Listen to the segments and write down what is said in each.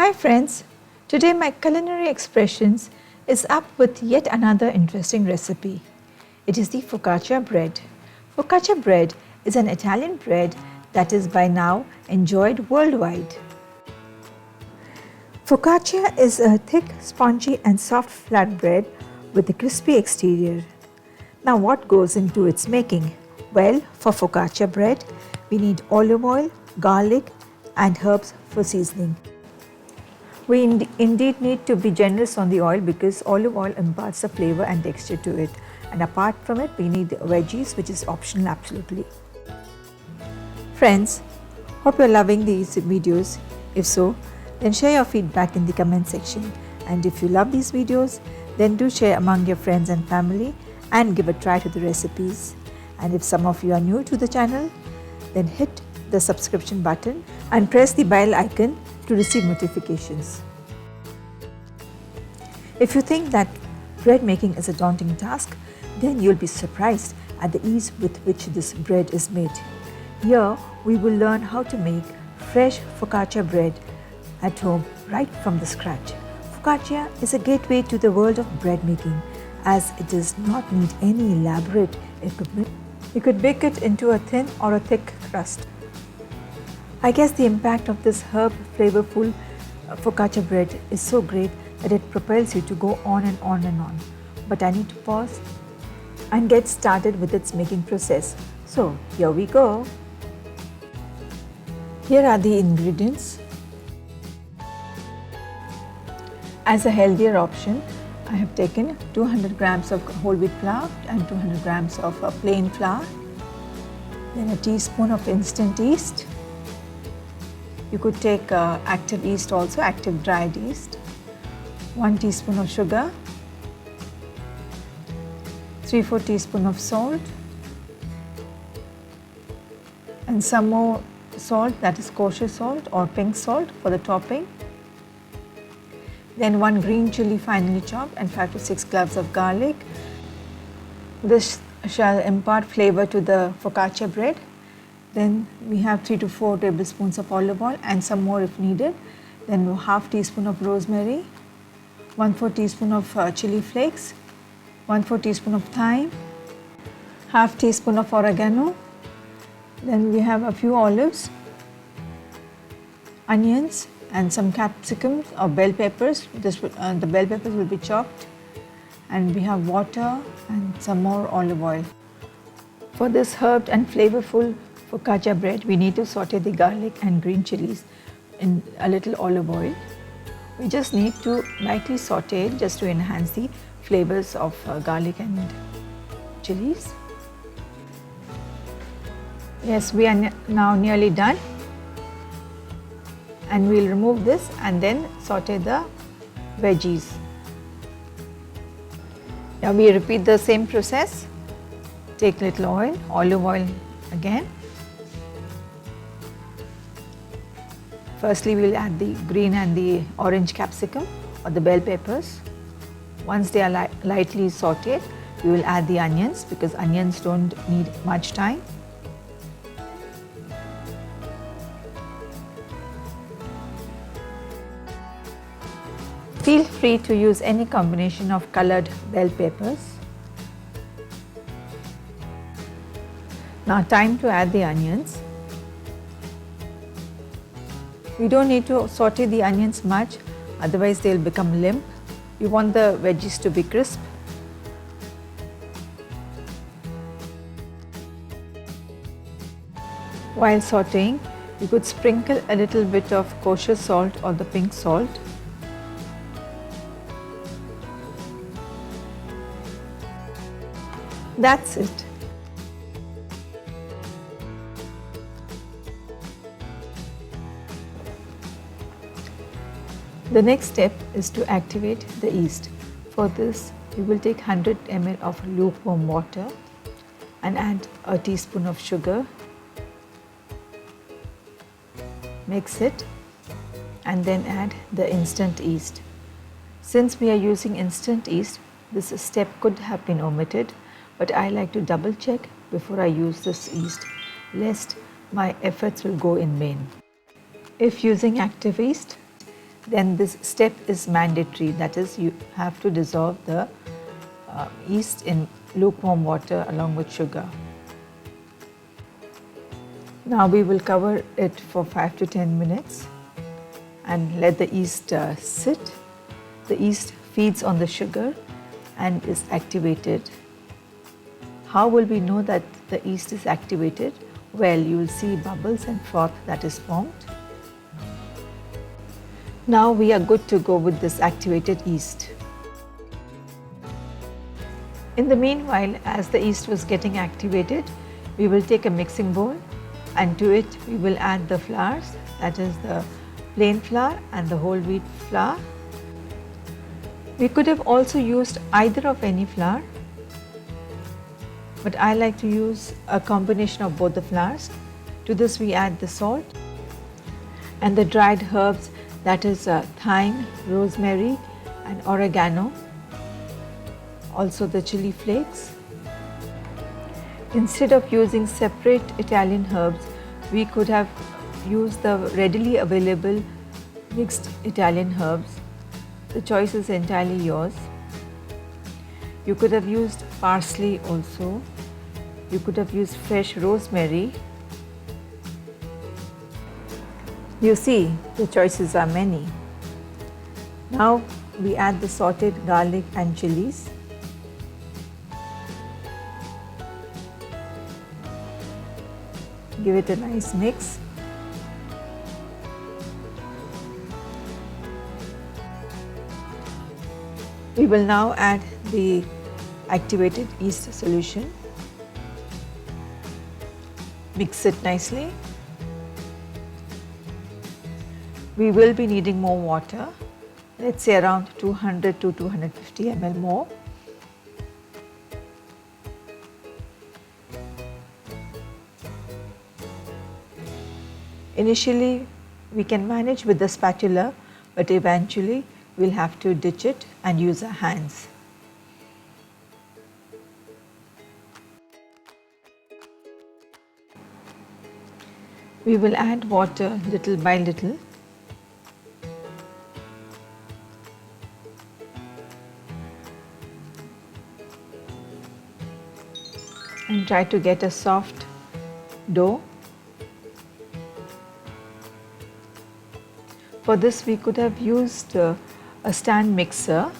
Hi friends, today my culinary expressions is up with yet another interesting recipe. It is the focaccia bread. Focaccia bread is an Italian bread that is by now enjoyed worldwide. Focaccia is a thick, spongy and soft flatbread with a crispy exterior. Now what goes into its making? Well, for focaccia bread, we need olive oil, garlic and herbs for seasoning. We indeed need to be generous on the oil because olive oil imparts a flavor and texture to it. And apart from it, we need veggies, which is optional absolutely. Friends, hope you're loving these videos. If so, then share your feedback in the comment section. And if you love these videos, then do share among your friends and family and give a try to the recipes. And if some of you are new to the channel, then hit the subscription button and press the bell icon to receive notifications. If you think that bread making is a daunting task, then you'll be surprised at the ease with which this bread is made. Here we will learn how to make fresh focaccia bread at home right from the scratch. Focaccia is a gateway to the world of bread making as it does not need any elaborate equipment. You could bake it into a thin or a thick crust. I guess the impact of this herb flavorful focaccia bread is so great that it propels you to go on and on and on. But I need to pause and get started with its making process. So here we go. Here are the ingredients. As a healthier option, I have taken 200 grams of whole wheat flour and 200 grams of plain flour, then a teaspoon of instant yeast. You could take active yeast also, active dried yeast, 1 teaspoon of sugar, 3/4 teaspoon of salt, and some more salt, that is kosher salt or pink salt for the topping. Then 1 green chili finely chopped and 5 to 6 cloves of garlic. This shall impart flavor to the focaccia bread. Then we have 3 to 4 tablespoons of olive oil and some more if needed. Then 1/2 teaspoon of rosemary, 1/4 teaspoon of chili flakes, 1/4 teaspoon of thyme, 1/2 teaspoon of oregano. Then we have a few olives, onions and some capsicums or bell peppers. The bell peppers will be chopped, and we have water and some more olive oil. For this herbed and flavorful focaccia bread, we need to saute the garlic and green chilies in a little olive oil. We just need to lightly saute it just to enhance the flavors of garlic and chilies. Yes, we are now nearly done. And we'll remove this and then saute the veggies. Now we repeat the same process. Take little oil, olive oil again. Firstly, we'll add the green and the orange capsicum or the bell peppers. Once they are lightly sauteed, we will add the onions because onions don't need much time. Feel free to use any combination of colored bell peppers. Now time to add the onions. We don't need to saute the onions much, otherwise they'll become limp. We want the veggies to be crisp. While sauteing, you could sprinkle a little bit of kosher salt or the pink salt. That's it. The next step is to activate the yeast. For this, we will take 100 ml of lukewarm water and add a teaspoon of sugar. Mix it and then add the instant yeast. Since we are using instant yeast, this step could have been omitted, but I like to double check before I use this yeast, lest my efforts will go in vain. If using active yeast, then this step is mandatory. That is, you have to dissolve the yeast in lukewarm water along with sugar. Now we will cover it for 5 to 10 minutes and let the yeast sit. The yeast feeds on the sugar and is activated. How will we know that the yeast is activated? Well, you will see bubbles and froth that is formed. Now we are good to go with this activated yeast. In the meanwhile, as the yeast was getting activated, we will take a mixing bowl and to it we will add the flours, that is the plain flour and the whole wheat flour. We could have also used either of any flour, but I like to use a combination of both the flours. To this we add the salt and the dried herbs, that is thyme, rosemary and oregano, also the chili flakes. Instead of using separate Italian herbs, we could have used the readily available mixed Italian herbs. The choice is entirely yours. You could have used parsley also. You could have used fresh rosemary. You see, the choices are many. Now we add the sauteed garlic and chilies. Give it a nice mix. We will now add the activated yeast solution. Mix it nicely. We will be needing more water, let's say around 200 to 250 ml more. Initially, we can manage with the spatula, but eventually we'll have to ditch it and use our hands. We will add water little by little. And try to get a soft dough. For this we could have used a stand mixer.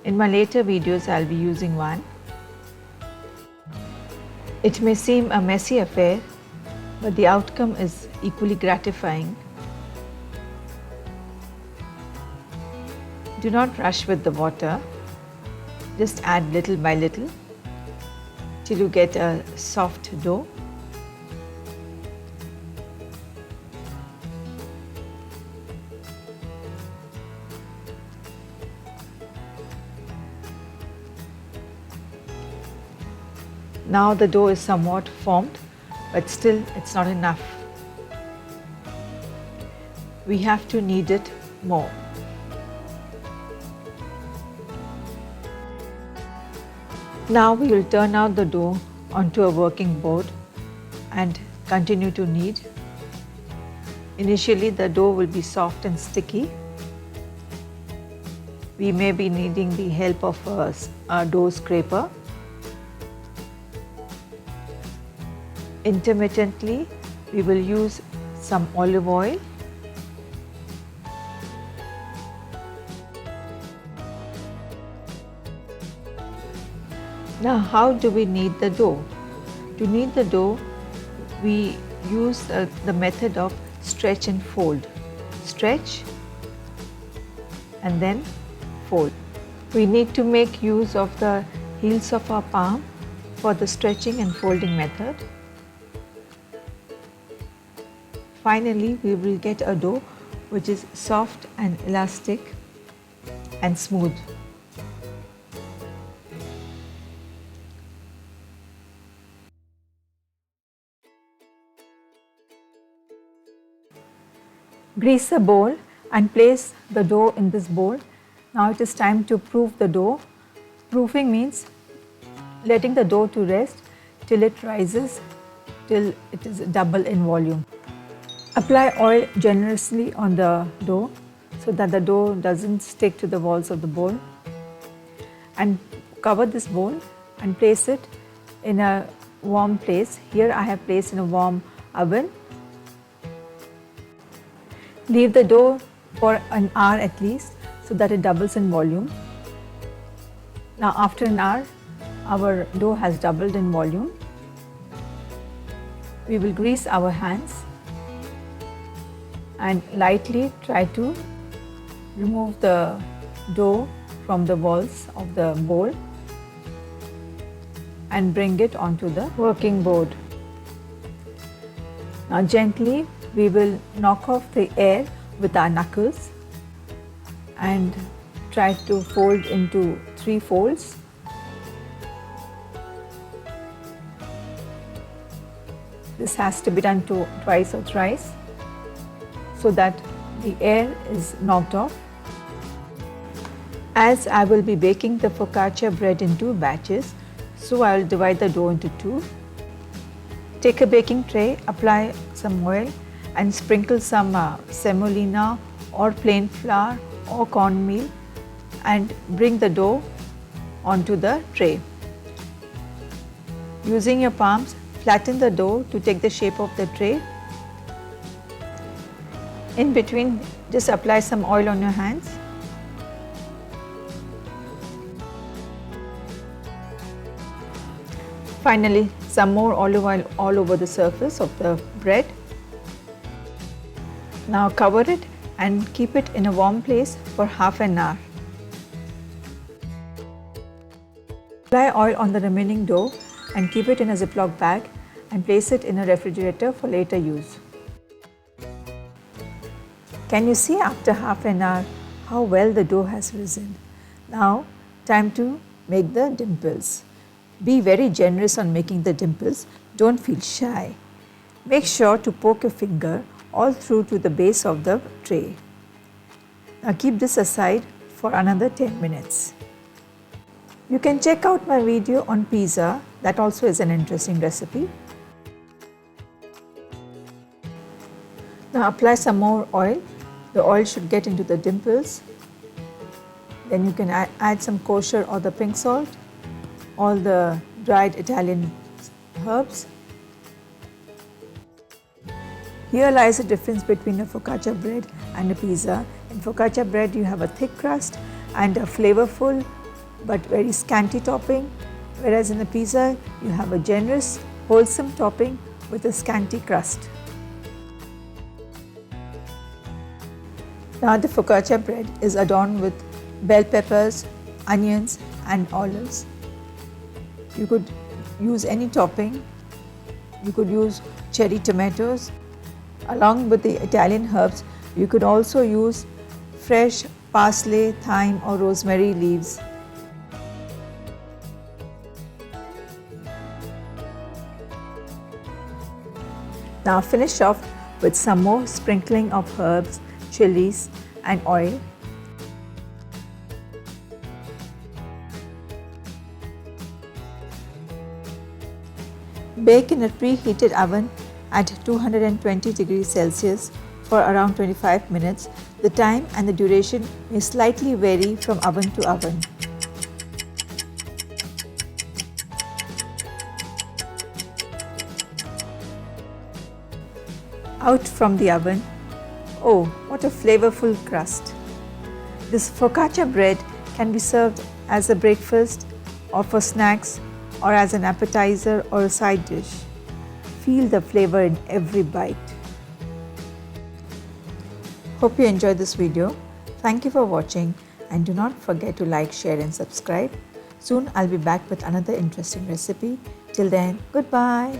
In my later videos I'll be using one. It may seem a messy affair, but the outcome is equally gratifying. Do not rush with the water. Just add little by little till you get a soft dough. Now the dough is somewhat formed, but still it's not enough. We have to knead it more. Now we will turn out the dough onto a working board and continue to knead. Initially the dough will be soft and sticky. We may be needing the help of a dough scraper. Intermittently, we will use some olive oil. Now, how do we knead the dough? To knead the dough, we use the method of stretch and fold. Stretch and then fold. We need to make use of the heels of our palm for the stretching and folding method. Finally, we will get a dough which is soft and elastic and smooth. Grease a bowl and place the dough in this bowl. Now it is time to proof the dough. Proofing means letting the dough to rest till it rises, till it is double in volume. Apply oil generously on the dough so that the dough doesn't stick to the walls of the bowl, and cover this bowl and place it in a warm place. Here I have placed in a warm oven. Leave the dough for an hour at least so that it doubles in volume. Now after an hour, our dough has doubled in volume. We will grease our hands and lightly try to remove the dough from the walls of the bowl and bring it onto the working board. Now gently we will knock off the air with our knuckles and try to fold into 3 folds. This has to be done twice or thrice so that the air is knocked off. As I will be baking the focaccia bread in 2 batches, so I will divide the dough into 2. Take a baking tray, apply some oil and sprinkle some semolina or plain flour or cornmeal and bring the dough onto the tray. Using your palms, flatten the dough to take the shape of the tray. In between, just apply some oil on your hands. Finally, some more olive oil all over the surface of the bread. Now cover it and keep it in a warm place for half an hour. Apply oil on the remaining dough and keep it in a Ziploc bag and place it in a refrigerator for later use. Can you see after half an hour how well the dough has risen? Now, time to make the dimples. Be very generous on making the dimples, don't feel shy. Make sure to poke your finger all through to the base of the tray. Now keep this aside for another 10 minutes. You can check out my video on pizza, that also is an interesting recipe. Now apply some more oil. The oil should get into the dimples. Then you can add some kosher or the pink salt, all the dried Italian herbs. Here lies the difference between a focaccia bread and a pizza. In focaccia bread you have a thick crust and a flavorful but very scanty topping, whereas in the pizza you have a generous, wholesome topping with a scanty crust. Now the focaccia bread is adorned with bell peppers, onions and olives. You could use any topping. You could use cherry tomatoes. Along with the Italian herbs, you could also use fresh parsley, thyme or rosemary leaves. Now finish off with some more sprinkling of herbs, chilies and oil. Bake in a preheated oven at 220 degrees Celsius for around 25 minutes. The time and the duration may slightly vary from oven to oven. Out from the oven. Oh, what a flavorful crust! This focaccia bread can be served as a breakfast or for snacks or as an appetizer or a side dish. Feel the flavor in every bite. Hope you enjoyed this video. Thank you for watching and do not forget to like, share and subscribe. Soon I'll be back with another interesting recipe. Till then, goodbye.